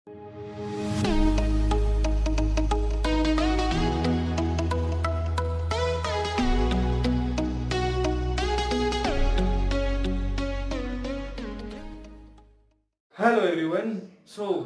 Hello everyone,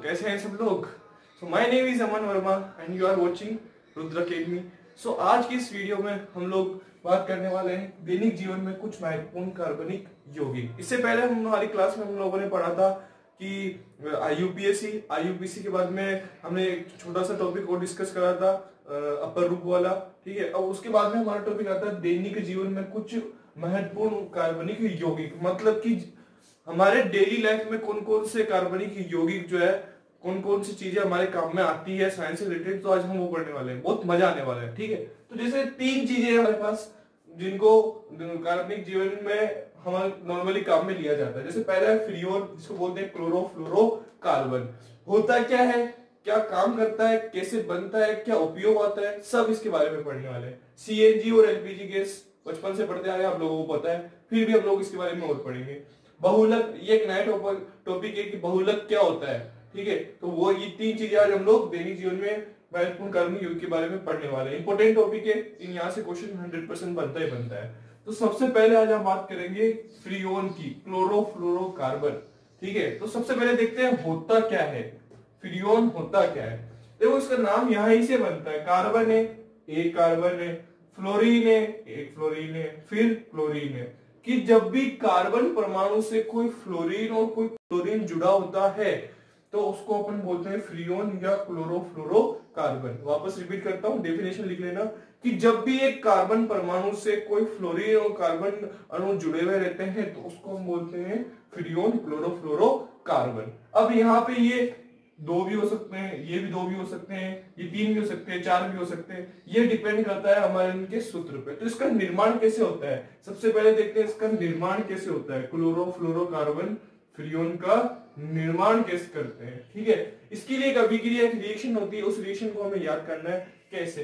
कैसे हैं सब लोग। My name is Aman Verma and you are watching Rudra academy. आज की इस वीडियो में हम लोग बात करने वाले हैं दैनिक जीवन में कुछ महत्वपूर्ण कार्बनिक यौगिक। इससे पहले हमारी क्लास में हम लोगों ने पढ़ा था कि आईयूपीएसी के बाद में हमने एक छोटा सा टॉपिक और डिस्कस करा था, अपर रूप वाला। ठीक है, अब उसके बाद में हमारा टॉपिक आता है दैनिक जीवन में कुछ महत्वपूर्ण कार्बनिक यौगिक। मतलब कि हमारे डेली लाइफ में कौन कौन से कार्बनिक यौगिक जो है, कौन कौन सी चीजें हमारे काम में आती है साइंस से रिलेटेड। तो आज हम वो पढ़ने वाले हैं, बहुत मजा आने वाला है। ठीक है, तो जैसे 3 चीजें हमारे पास जिनको कार्बनिक जीवन में हमारे नॉर्मली काम में लिया जाता है। जैसे पहला है फ्रियोन, जिसको बोलते हैं क्लोरोफ्लोरोकार्बन। होता क्या है, क्या काम करता है, कैसे बनता है, क्या उपयोग आता है, सब इसके बारे में पढ़ने वाले हैं। सीएनजी और एलपीजी गैस बचपन से पढ़ते आए, आप लोगों को पता है, फिर भी हम लोग इसके बारे में और पढ़ेंगे। बहुलक, ये एक नया टॉपिक है कि बहुलक क्या होता है। ठीक है, तो वो ये 3 चीजें आज हम लोग दैनिक जीवन में महत्वपूर्ण कार्बनिक यौगिक के बारे में पढ़ने वाले हैं। इंपॉर्टेंट टॉपिक है, यहाँ से क्वेश्चन 100% बनता ही बनता है। तो सबसे पहले आज हम बात करेंगे फ्रियोन की, क्लोरोफ्लोरोकार्बन। ठीक है, तो सबसे पहले देखते हैं होता क्या है, फ्रियोन होता क्या है। देखो, इसका नाम यहाँ ही से बनता है। कार्बन है, एक कार्बन है, फ्लोरीन है, एक फ्लोरीन है, फिर क्लोरीन है। कि जब भी कार्बन परमाणु से कोई फ्लोरीन और कोई क्लोरीन जुड़ा होता है तो उसको अपन बोलते हैं फ्रियोन या क्लोरोफ्लोरोकार्बन। वापस रिपीट करता हूं, डेफिनेशन लिख लेना कि जब भी एक कार्बन परमाणु से कोई फ्लोरीन और कार्बन अणु जुड़े हुए रहते हैं तो उसको हम बोलते हैं फ्रियोन क्लोरोफ्लोरोकार्बन। अब यहाँ पे ये 2 भी हो सकते हैं, ये भी 2 भी हो सकते हैं, ये 3 भी हो सकते हैं, 4 भी हो सकते हैं। ये डिपेंड करता है हमारे इनके सूत्र पे। तो इसका निर्माण कैसे होता है, सबसे पहले देखते हैं इसका निर्माण कैसे होता है। क्लोरोफ्लोरोकार्बन फ्रियोन का निर्माण कैसे करते हैं। ठीक है, इसके लिए एक अभिक्रिया, एक रिएक्शन होती है, उस रिएक्शन को हमें याद करना है। कैसे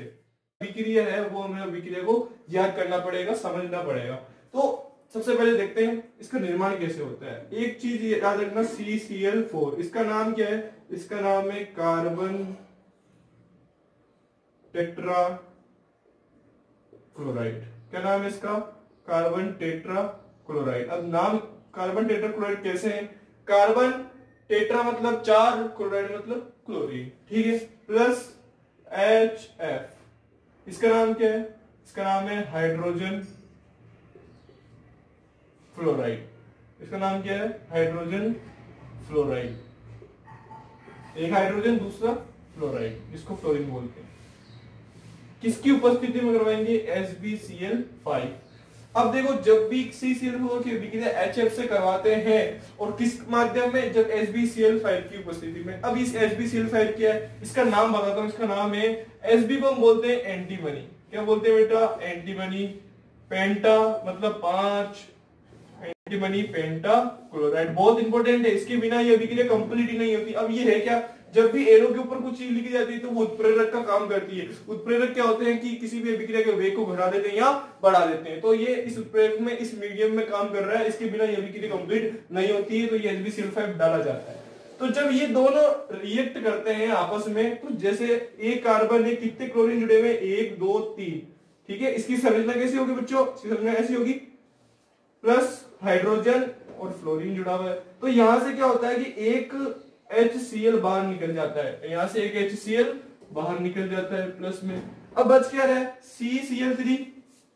अभिक्रिया है वो हमें अभिक्रिया को याद करना पड़ेगा, समझना पड़ेगा। तो सबसे पहले देखते हैं इसका निर्माण कैसे होता है। एक चीज याद रखना, CCl4, इसका नाम क्या है, इसका नाम है कार्बन टेट्रा क्लोराइड। क्या नाम है इसका, कार्बन टेट्रा क्लोराइड। अब नाम कार्बन टेट्रा क्लोराइड कैसे है, कार्बन टेट्रा मतलब 4, क्लोराइड मतलब क्लोरीन। ठीक है, प्लस HF। इसका नाम क्या है, इसका नाम है हाइड्रोजन फ्लोराइड। इसका नाम क्या है, हाइड्रोजन फ्लोराइड। एक हाइड्रोजन, दूसरा फ्लोराइड, इसको फ्लोरीन बोलते हैं। किसकी उपस्थिति में करवाएंगे, SbCl5। अब देखो, जब भी CCl4 की अभिक्रिया HF से करवाते हैं और किस माध्यम में, जब SbCl5 की उपस्थिति में। अब इस SbCl5 क्या है, इसका नाम बताता हूं। इसका नाम है, Sb को हम बोलते हैं एंटीमनी। क्या बोलते हैं बेटा, एंटीमनी। पेंटा मतलब 5, एंटीमनी पेंटा क्लोराइड। बहुत इंपॉर्टेंट है, इसके बिना ये अभिक्रिया कंप्लीट ही नहीं होती। अब ये है क्या, जब भी एरो के ऊपर कुछ चीज लिखी जाती है तो वो उत्प्रेरक का काम करती है। उत्प्रेरक क्या होते हैं कि किसी भी अभिक्रिया के वेग को घटा देते हैं या बढ़ा देते हैं। तो ये इस उत्प्रेरक में, इस मीडियम में काम कर रहा है, इसके बिना ये अभिक्रिया कंप्लीट नहीं होती है, तो ये SbCl5 डाला जाता है। तो जब ये दोनों रिएक्ट करते हैं आपस में, तो जैसे एक कार्बन है, कितने क्लोरीन जुड़े हुए, 1 2 3। ठीक है, इसकी संरचना कैसी होगी बच्चों, संरचना ऐसी होगी, प्लस हाइड्रोजन और फ्लोरीन जुड़ा हुआ है। तो यहां से क्या होता है कि एक HCl बाहर निकल जाता है, यहां से एक HCl बाहर निकल जाता है प्लस में। अब बच क्या रहा है, CCl3।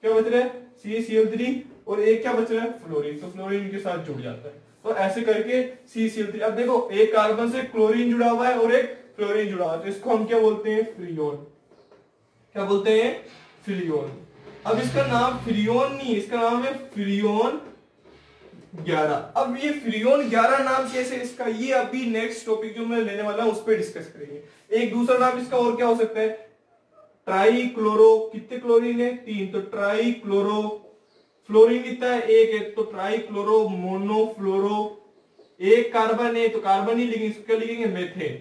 क्या बच रहा है, CCl3, और एक क्या बच रहा है, फ्लोरीन। तो फ्लोरीन के साथ जुड़ जाता है, तो ऐसे करके CCl3। अब देखो, एक कार्बन से क्लोरीन जुड़ा हुआ है और एक फ्लोरीन जुड़ा हुआ है, तो इसको हम क्या बोलते हैं, फ्रियोन। क्या बोलते हैं, फ्रियोन। अब इसका नाम फ्रियोन नहीं, इसका नाम है फ्रियोन 11। अब ये फ्रियोन 11 नाम कैसे इसका, ये अभी नेक्स्ट टॉपिक जो मैं लेने वाला हूं उस पर डिस्कस करेंगे। एक दूसरा नाम इसका और क्या हो सकता है, ट्राई क्लोरो। कितने क्लोरीन है, 3, तो ट्राई क्लोरो। फ्लोरीन कितना है, 1 है, तो ट्राई क्लोरो मोनोफ्लोरो। एक कार्बन है तो कार्बन ही लिखेंगे, इसको क्या लिखेंगे, मेथेन।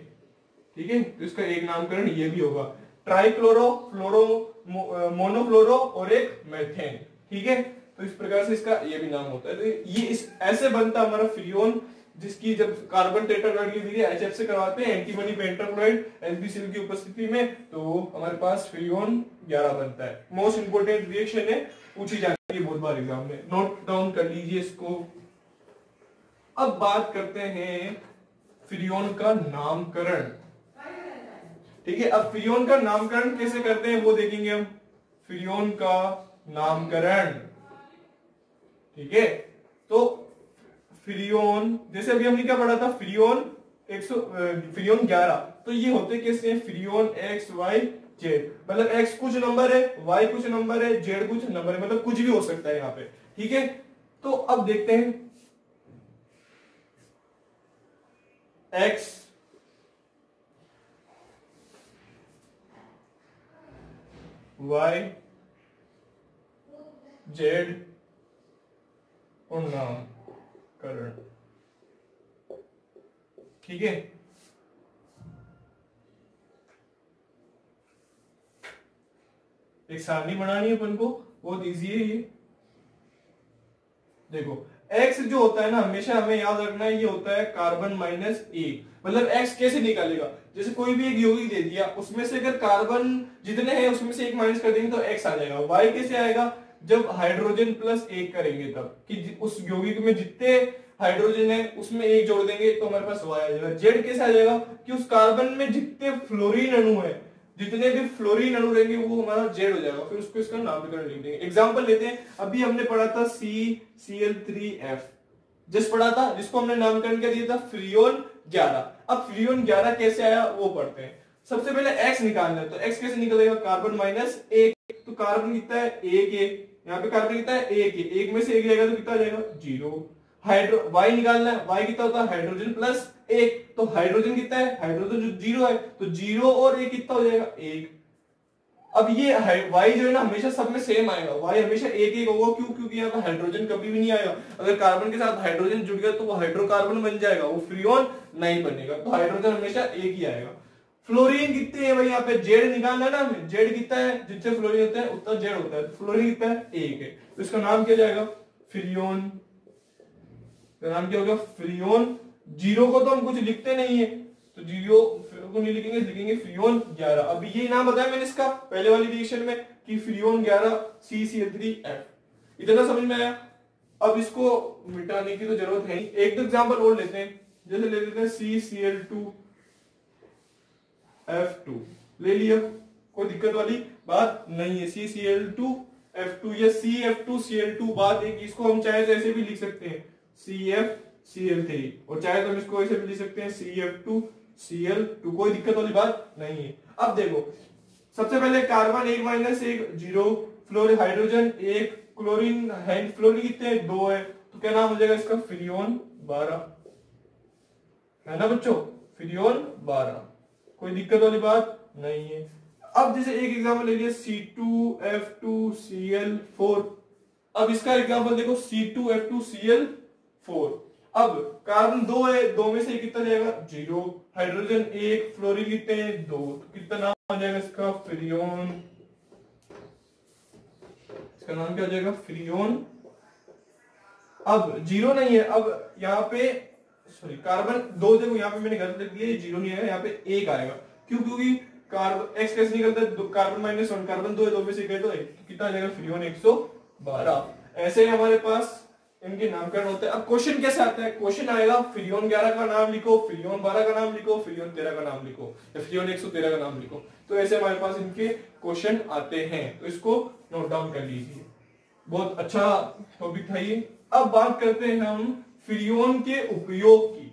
ठीक है, तो इसका एक नामकरण ये भी होगा, ट्राई क्लोरो, फ्लोरो, मोनोफ्लोरो और एक मेथेन। ठीक है, तो इस प्रकार से इसका ये भी नाम होता है। तो ये इस ऐसे बनता हमारा फ्रियोन जिसकी जब कार्बन टेट्राक्लोराइड की विधि HF से करवाते हैं एंटीमनी पेंटाक्लोराइड HbCl की उपस्थिति में, तो हमारे पास फ्रियोन 11 बनता है। मोस्ट इंपोर्टेंट रिएक्शन है, पूछी जाती है बहुत बार एग्जाम में, नोट डाउन कर लीजिए इसको। अब बात करते हैं फ्रियोन का नामकरण। ठीक है, अब फ्रियोन का नामकरण कैसे करते हैं वो देखेंगे हम। फ्रियोन का नामकरण, ठीक है, तो फ्रियोन जैसे अभी हमने क्या पढ़ा था, फ्रियोन 11, तो ये होते कैसे हैं, फ्रियोन एक्स वाई जेड, मतलब एक्स कुछ नंबर है, वाई कुछ नंबर है, जेड कुछ नंबर है, मतलब कुछ भी हो सकता है यहाँ पे। ठीक है, तो अब देखते हैं एक्स वाई जेड और नामकरण। ठीक है, एक सारणी बनानी है अपन को, बहुत इजी है ये। देखो x जो होता है ना, हमेशा हमें याद रखना है, ये होता है कार्बन माइनस 1। मतलब x कैसे निकालेगा, जैसे कोई भी एक यौगिक दे दिया, उसमें से अगर कार्बन जितने हैं उसमें से एक माइनस कर देंगे तो x आ जाएगा। y कैसे आएगा, जब हाइड्रोजन प्लस 1 करेंगे तब, कि उस यौगिक में जितने हाइड्रोजन है उसमें 1 जोड़ देंगे तो हमारे पास y आ जाएगा। z कैसे आ जाएगा, कि उस कार्बन में जितने फ्लोरीन अणु है, जितने भी फ्लोरीन अणु रहेंगे वो हमारा जेड हो जाएगा, फिर उसको इसका नामकरण लिख देंगे। एग्जांपल लेते हैं, अभी हमने पढ़ा था CCl3F, जिस पढ़ा था, जिसको हमने नामकरण क्या दिया था, फ्रियोन 11। अब फ्रियोन 11 कैसे आया वो पढ़ते हैं। सबसे पहले x निकालना है, तो x कैसे निकलेगा, कार्बन माइनस 1, तो कार्बन कितना है 1 है, यहाँ पे कार्बन कितना है 1 है, 1 में से 1 जाएगा तो कितना आ जाएगा 0। y निकालना है, y कितना होता है हाइड्रोजन प्लस 1, तो हाइड्रोजन कितना है, हाइड्रोजन जो 0 है, तो 0 और 1 कितना हो जाएगा 1। अब ये y जो है ना हमेशा सब में सेम आएगा, y हमेशा 1 होगा, क्यों, क्योंकि यहाँ पे हाइड्रोजन कभी भी नहीं आएगा। अगर कार्बन के साथ हाइड्रोजन जुड़ गया तो वो हाइड्रोकार्बन बन जाएगा, वो फ्रियोन नहीं बनेगा, तो हाइड्रोजन हमेशा 1 ही आएगा। फ्लोरीन कितने हैं भाई, यहाँ पे जेड निकालना है ना हमें, जेड कितना है, जितने फ्लोरीन होते हैं उतना जेड होता है, फ्लोरीन कितना है 1 है, तो इसका नाम क्या जाएगा, फ्रियोन। नाम क्या होगा, फ्रियोन। 0 को तो हम कुछ लिखते नहीं है, तो 0 को नहीं लिखेंगे, लिखेंगे फ्रियोन 11। अब ये नाम बताया मैंने इसका पहले वाली रिएक्शन में कि फ्रियोन 11 CCl3F। इतना समझ में आया। अब इसको मिटाने की तो जरूरत है नहीं, एक दो एग्जांपल और लेते हैं, जैसे ले लेते हैं CCl2F2, ले लिया, कोई दिक्कत वाली बात नहीं है। CCl2F2 या CF2Cl2, बात एक, इसको हम चाहे तो ऐसे भी लिख सकते हैं CFCl3, और चाहे तो हम इसको ऐसे भी लिख सकते हैं CF2Cl2, कोई दिक्कत वाली बात नहीं है। अब देखो, सबसे पहले carbon 1 minus 1 0, fluorine hydrogen 1, chlorine है, फ्लोरीन कितने 2 है, तो क्या नाम हो जाएगा इसका, फ्रियोन 12, है ना बच्चों, फ्रियोन 12, कोई दिक्कत वाली बात नहीं है। अब जैसे एक एग्जांपल ले लिया C2F2Cl4, अब इसका एग्जांपल देखो C2F2Cl4। अब कार्बन 2 है, 2 में से कितना जाएगा 0, हाइड्रोजन 1, फ्लोरीन कितने हैं 2, तो कितना नाम आ जाएगा इसका, फ्रियोन। इसका नाम क्या हो जाएगा, फ्रियोन। अब 0 नहीं है, अब यहाँ पे सॉरी कार्बन 2, देखो यहाँ पे मैंने गलत लिख दिया, ये 0 नहीं आएगा, यहाँ पे 1 आएगा, क्यों, क्योंकि कार्बन x कैसे निकलता है, कार्बन माइनस 1, कार्बन 2 है, 2 में से 1 तो 1, कितना आ जाएगा फ्रियोन 112। ऐसे ही हमारे पास इनके नामकरण होते हैं। अब क्वेश्चन कैसे आता है, क्वेश्चन आएगा फ्रियोन 11 का नाम लिखो, फ्रियोन 12 का नाम लिखो, फ्रियोन 13 का नाम लिखो, या फ्रियोन 113 का नाम लिखो, तो ऐसे हमारे पास इनके क्वेश्चन आते हैं, तो इसको नोट डाउन कर लीजिए। बहुत अच्छा टॉपिक था ये। अब बात करते हैं हम फ्रियोन के उपयोग की।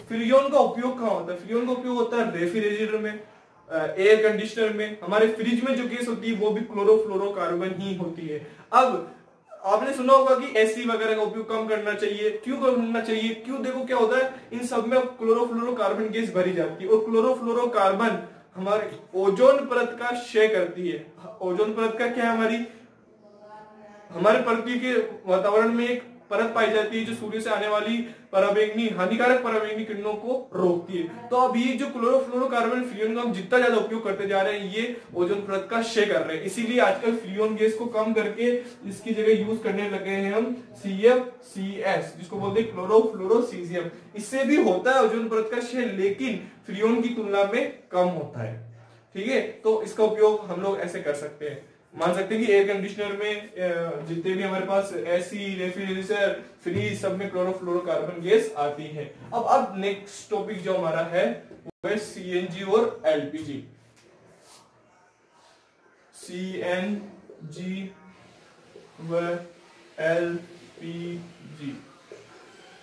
फ्रियोन का उपयोग कहाँ होता है, फ्रियोन का उपयोग होता है रेफ्रिजरेटर में, एयर कंडीशनर में, हमारे फ्रिज में जो गैस होती है वो भी क्लोरोफ्लोरोकार्बन ही होती है। अब आपने सुना होगा कि एसी वगैरह का उपयोग कम करना चाहिए, क्यों करना चाहिए, क्यों, देखो क्या होता है, इन सब में क्लोरोफ्लोरोकार्बन गैस भरी जाती है, और क्लोरोफ्लोरोकार्बन हमारे ओजोन परत का क्षय करती है। ओजोन परत का क्या है, हमारे पृथ्वी के वातावरण में एक परत पाई जाती है जो सूर्य से आने वाली पराबैंगनी हानिकारक पराबैंगनी किरणों को रोकती है। तो अब ये जो क्लोरोफ्लोरोकार्बन फ्लूओन का हम जितना ज्यादा उपयोग करते जा रहे हैं ये ओजोन परत का क्षय कर रहे हैं। इसीलिए आजकल फ्लूओन गैस को कम करके इसकी जगह यूज करने लगे हैं हम CFCS, जिसको बोलते हैं क्लोरोफ्लोरोसीजियम। इससे भी होता है ओजोन परत का क्षय, लेकिन फ्लूओन की तुलना में कम होता है। ठीक है, तो इसका उपयोग हम लोग ऐसे कर सकते हैं। मान सकते हैं कि एयर कंडीशनर में जितने भी हमारे पास एसी, रेफ्रिजरेटर, फ्रिज, सब में क्लोरोफ्लोरोकार्बन गैस आती है। अब नेक्स्ट टॉपिक जो हमारा है वो है CNG और LPG। CNG व LPG।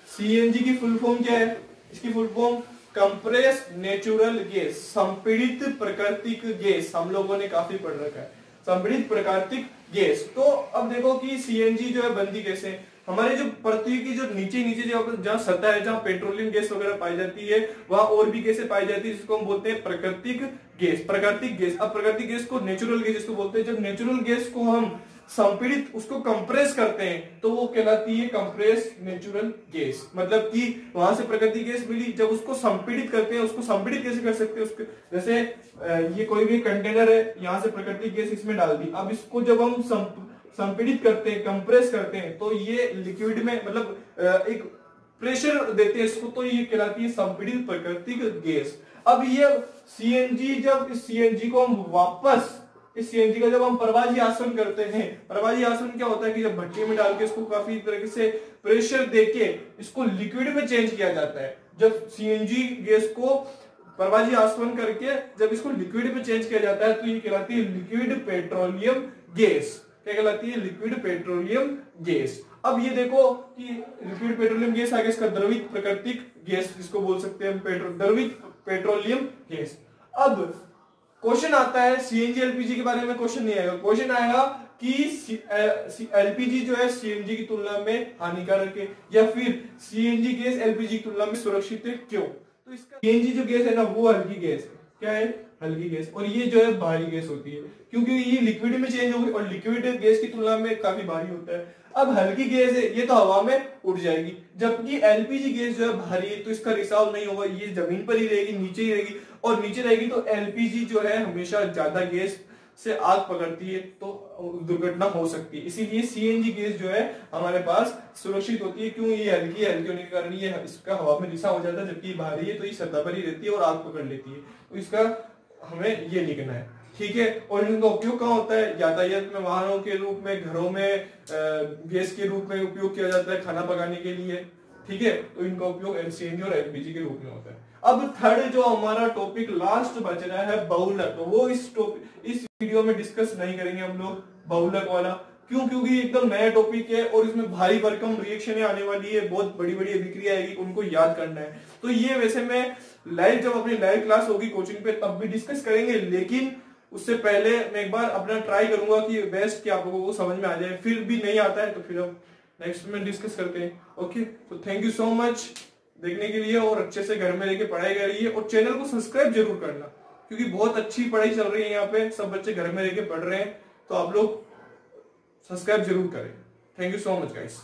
CNG की फुल फॉर्म क्या है? इसकी full form compressed natural gas, संपीड़ित प्राकृतिक गैस। हम लोगों ने काफी पढ़ रखा है संपीड़ित प्राकृतिक गैस। तो अब देखो कि CNG जो है बनती कैसे? हमारे जो पृथ्वी की जो नीचे जहाँ सतह है, जहाँ पेट्रोलियम गैस वगैरह पाई जाती है, वहां और भी गैसें पाई जाती है जिसको हम बोलते हैं प्राकृतिक गैस। प्राकृतिक गैस, अब प्राकृतिक गैस को नेचुरल गैस जिसको बोलते हैं। जब नेचुरल गैस को हम संपीड़ित उसको कंप्रेस करते हैं तो वो कहलाती है कंप्रेस नेचुरल गैस। मतलब कि वहां से प्राकृतिक गैस मिली, जब उसको संपीड़ित करते हैं, उसको संपीड़ित कैसे कर सकते हैं? उसके जैसे ये कोई भी कंटेनर है, यहाँ से प्राकृतिक गैस इसमें डाल दी। अब इसको जब हम संपीड़ित करते हैं, कंप्रेस करते हैं, तो ये लिक्विड में मतलब एक प्रेशर देते हैं इसको, तो ये कहलाती है संपीड़ित प्राकृतिक गैस। अब ये CNG, जब इस CNG को हम वापस इस CNG का जब हम प्रवाही आसवन करते हैं, प्रवाही आसवन क्या होता है कि जब भट्टी में डाल के इसको काफी तरीके से प्रेशर देके इसको लिक्विड में चेंज किया जाता है। जब CNG गैस को प्रवाही आसवन करके जब इसको लिक्विड में चेंज किया जाता है तो ये कहलाती है लिक्विड पेट्रोलियम गैस। क्या कहलाती है? Liquid petroleum gas. अब ये देखो कि लिक्विड पेट्रोलियम गैस आगे इसका द्रवित प्राकृतिक गैस जिसको बोल सकते हैं द्रवित पेट्रोलियम गैस। अब क्वेश्चन आता है CNG LPG के बारे में क्वेश्चन नहीं आएगा। क्वेश्चन आएगा कि LPG जो है CNG की तुलना में हानिकारक है, या फिर CNG गैस LPG की तुलना में सुरक्षित है, क्यों? तो इसका CNG जो गैस है ना वो हल्की गैस है। क्या है? हल्की गैस। और ये जो है भारी गैस होती है, क्योंकि ये लिक्विड में चेंज होगी और लिक्विड गैस की तुलना में काफी भारी होता है। अब हल्की गैस है, ये तो हवा में उड़ जाएगी, जबकि LPG गैस जो है भारी है, तो इसका रिसाव नहीं होगा, ये जमीन पर ही रहेगी, नीचे ही रहेगी। और नीचे रहेगी तो LPG जो है हमेशा ज्यादा गैस से आग पकड़ती है, तो दुर्घटना हो सकती है। इसीलिए CNG गैस जो है हमारे पास सुरक्षित होती है। क्यों? ये हल्की होने के कारण ये इसका हवा में रिसाव हो जाता है, जबकि भारी है तो ये सतह पर ही रहती है और आग पकड़ लेती है। तो इसका हमें ये लिखना है। ठीक है, और इनका उपयोग कहाँ होता है? यातायात में, वाहनों के रूप में, घरों में गैस के रूप में उपयोग किया जाता है, खाना पकाने के लिए। ठीक है, तो इनका उपयोग CNG और LPG के रूप में होता है। अब थर्ड जो हमारा टॉपिक लास्ट बच रहा है बहुलक, तो वो इस वीडियो में डिस्कस नहीं करेंगे हम लोग बहुलक वाला। क्यों? क्योंकि एकदम नया टॉपिक है और इसमें भारी भरकम रिएक्शन आने वाली है, बहुत बड़ी बड़ी अभिक्रिया आएगी, उनको याद करना है। तो ये वैसे मैं लाइव जब अपनी लाइव क्लास होगी कोचिंग पे तब भी डिस्कस करेंगे, लेकिन उससे पहले मैं एक बार अपना ट्राई करूंगा कि बेस्ट कि आप लोगों को समझ में आ जाए। फिर भी नहीं आता है तो फिर हम नेक्स्ट में डिस्कस करते हैं। ओके, तो थैंक यू सो मच देखने के लिए, और अच्छे से घर में लेके पढ़ाई करिए और चैनल को सब्सक्राइब जरूर करना, क्योंकि बहुत अच्छी पढ़ाई चल रही है यहाँ पे, सब बच्चे घर में लेके पढ़ रहे हैं, तो आप लोग सब्सक्राइब जरूर करें। Thank you so much guys.